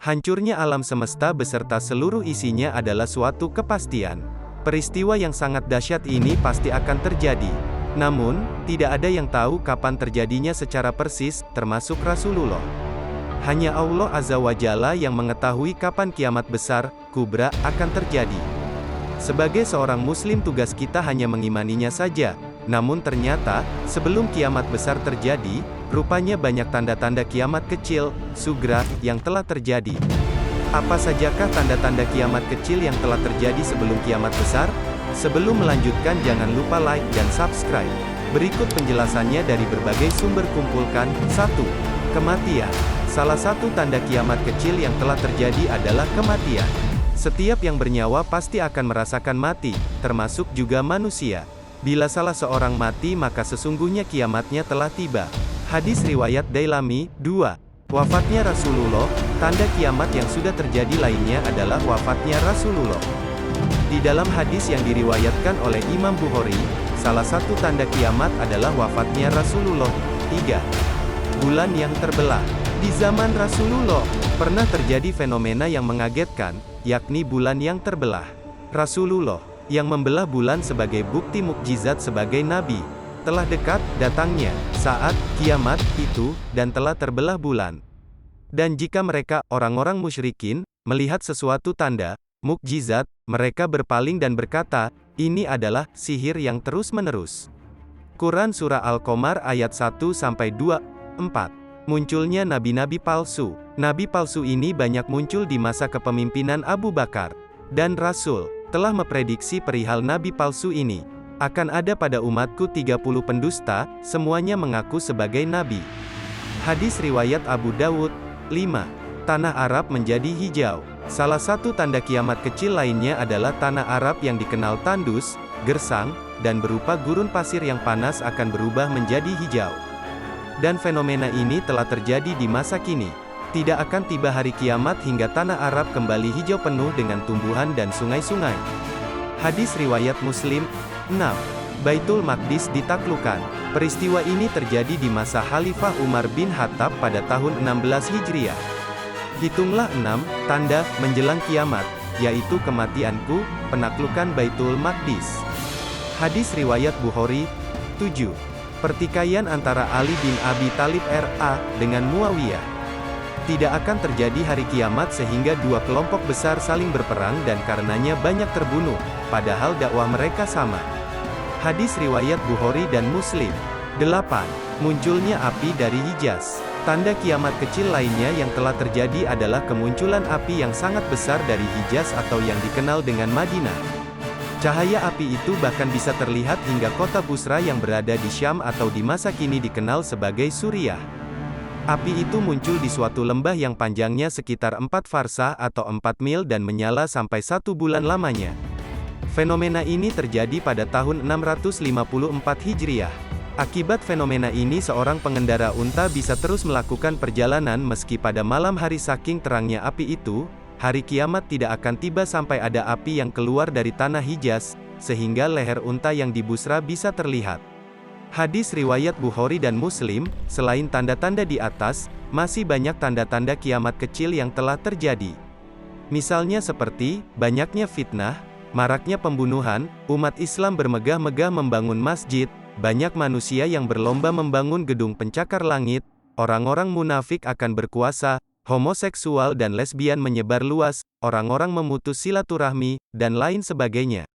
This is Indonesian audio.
Hancurnya alam semesta beserta seluruh isinya adalah suatu kepastian. Peristiwa yang sangat dahsyat ini pasti akan terjadi. Namun, tidak ada yang tahu kapan terjadinya secara persis, termasuk Rasulullah. Hanya Allah Azza wa Jalla yang mengetahui kapan kiamat besar, kubra, akan terjadi. Sebagai seorang muslim tugas kita hanya mengimaninya saja. Namun ternyata, sebelum kiamat besar terjadi, rupanya banyak tanda-tanda kiamat kecil, sugra, yang telah terjadi. Apa sajakah tanda-tanda kiamat kecil yang telah terjadi sebelum kiamat besar? Sebelum melanjutkan jangan lupa like dan subscribe. Berikut penjelasannya dari berbagai sumber kumpulkan. 1. Kematian. Salah satu tanda kiamat kecil yang telah terjadi adalah kematian. Setiap yang bernyawa pasti akan merasakan mati, termasuk juga manusia. Bila salah seorang mati maka sesungguhnya kiamatnya telah tiba. Hadis riwayat Dailami. 2. Wafatnya Rasulullah. Tanda kiamat yang sudah terjadi lainnya adalah wafatnya Rasulullah. Di dalam hadis yang diriwayatkan oleh Imam Bukhari, salah satu tanda kiamat adalah wafatnya Rasulullah. 3. Bulan yang terbelah. Di zaman Rasulullah, pernah terjadi fenomena yang mengagetkan, yakni bulan yang terbelah. Rasulullah, yang membelah bulan sebagai bukti mukjizat sebagai nabi, telah dekat datangnya saat kiamat itu, dan telah terbelah bulan. Dan jika mereka, orang-orang musyrikin, melihat sesuatu tanda, mukjizat, mereka berpaling dan berkata, ini adalah sihir yang terus-menerus. Quran Surah Al-Qamar ayat 1-2, 4. Munculnya nabi-nabi palsu. Nabi palsu ini banyak muncul di masa kepemimpinan Abu Bakar. Dan Rasul telah memprediksi perihal nabi palsu ini. Akan ada pada umatku 30 pendusta, semuanya mengaku sebagai nabi. Hadis riwayat Abu Dawud. 5. Tanah Arab menjadi hijau. Salah satu tanda kiamat kecil lainnya adalah tanah Arab yang dikenal tandus, gersang, dan berupa gurun pasir yang panas akan berubah menjadi hijau. Dan fenomena ini telah terjadi di masa kini. Tidak akan tiba hari kiamat hingga tanah Arab kembali hijau penuh dengan tumbuhan dan sungai-sungai. Hadis riwayat Muslim. 6. Baitul Maqdis ditaklukkan. Peristiwa ini terjadi di masa Khalifah Umar bin Khattab pada tahun 16 Hijriah. Hitunglah 6 tanda menjelang kiamat, yaitu kematianku, penaklukan Baitul Maqdis. Hadis riwayat Bukhari. 7. Pertikaian antara Ali bin Abi Thalib R.A. dengan Muawiyah. Tidak akan terjadi hari kiamat sehingga dua kelompok besar saling berperang dan karenanya banyak terbunuh, padahal dakwah mereka sama. Hadis riwayat Bukhari dan Muslim. 8. Munculnya api dari Hijaz. Tanda kiamat kecil lainnya yang telah terjadi adalah kemunculan api yang sangat besar dari Hijaz atau yang dikenal dengan Madinah. Cahaya api itu bahkan bisa terlihat hingga kota Busra yang berada di Syam atau di masa kini dikenal sebagai Suriah. Api itu muncul di suatu lembah yang panjangnya sekitar 4 farsah atau 4 mil dan menyala sampai 1 bulan lamanya. Fenomena ini terjadi pada tahun 654 Hijriah. Akibat fenomena ini seorang pengendara unta bisa terus melakukan perjalanan meski pada malam hari saking terangnya api itu. Hari kiamat tidak akan tiba sampai ada api yang keluar dari tanah Hijaz, sehingga leher unta yang di Busra bisa terlihat. Hadis riwayat Bukhari dan Muslim. Selain tanda-tanda di atas, masih banyak tanda-tanda kiamat kecil yang telah terjadi. Misalnya seperti, banyaknya fitnah, maraknya pembunuhan, umat Islam bermegah-megah membangun masjid, banyak manusia yang berlomba membangun gedung pencakar langit, orang-orang munafik akan berkuasa, homoseksual dan lesbian menyebar luas, orang-orang memutus silaturahmi, dan lain sebagainya.